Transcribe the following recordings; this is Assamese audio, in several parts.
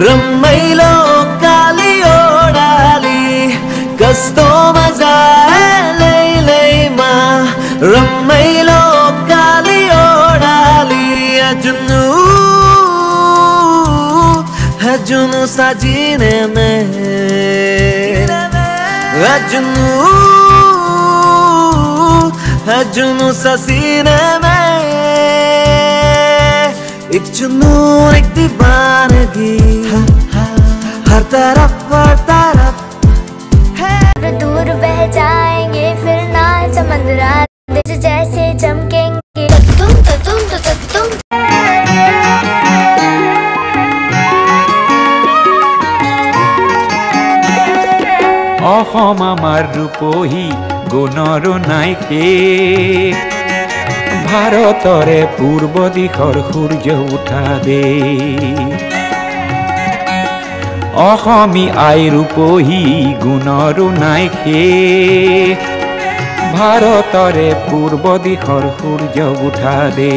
रमाइलो काली ओडाली कस्तो मजा लैलैमा रमाइलो काली ओडाली जुनू साजिने में जुनू ससीने में एक जुनून एक दीवानगी हर तरफ दूर बह जाएंगे फिर ना समंदरा जैसे चमकेंगे तुम অসম আমাৰ ৰূপহী গুণৰো নাই শেষ ভাৰতৰে পূৰ্ব দিশৰ সূৰ্য উঠা দে অসমী আই ৰূপহী গুণৰো নাই শেষ ভাৰতৰে পূৰ্ব দিশৰ সূৰ্য উঠা দে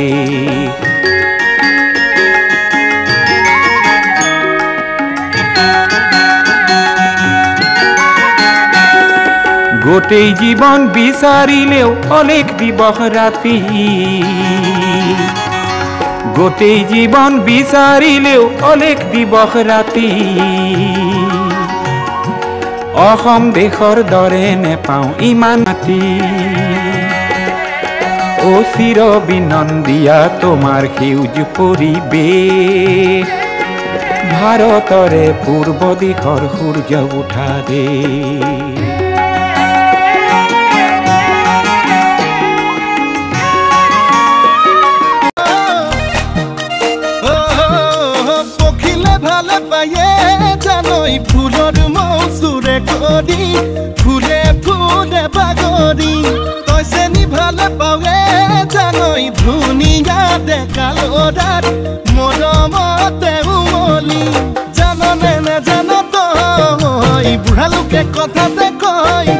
গোটেই জীবন বিচাৰিলেও অলেখ দিবস ৰাতি গোটেই জীবন বিচাৰিলেও অলেখ দিবস ৰাতি অসম দেশৰ দৰে নেপাওঁ ইমান মাটি অ চিৰ বিনন্দিয়া তোমাৰ সেউজ পৰিৱেশ ভাৰতৰে পূৰ্ব দিশৰ সূৰ্য উঠা দে ফুলৰ মৌচুৰে কৰি ফুলে ফুলে বাগৰি তইছে নি ভালে পাৱে জানৈ ধুনীয়া ডেকা ল'ৰাৰ মৰমতে উমলি জাননে নেজান তই বুঢ়া লোকে কথাতে কয়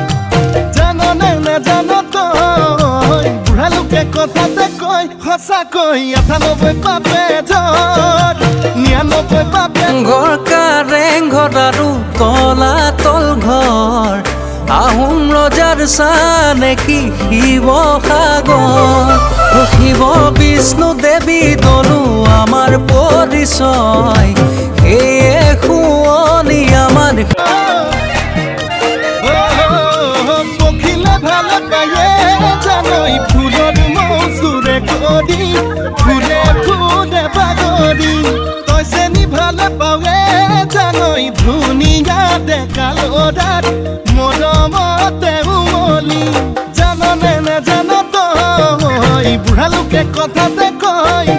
জাননে নেজান তই বুঢ়া লোকে কথাতে কয় সঁচাকৈ ৯৮ পাপে ধৰ ৯৯ পাপে ঘৰ কাৰেং ঘৰ আৰু তলাতল ঘৰ আহোম ৰজাৰ চানে কি শিৱসাগৰ শিৱ বিষ্ণু দেৱী তনু আমাৰ পৰিচয় সেয়ে শুৱনি আমাৰ পখিলে ভালে পায়ে জানৈ ফুলৰ মৌচুৰে কৰি ফুলে ফুলে বাগৰি তইছে নি ভালে পাৱে জানৈ ধুনীয়া ডেকা ল'ৰাৰ মৰমতে উমলি জাননে নেজান তই বুঢ়া লোকে কথাতে কয়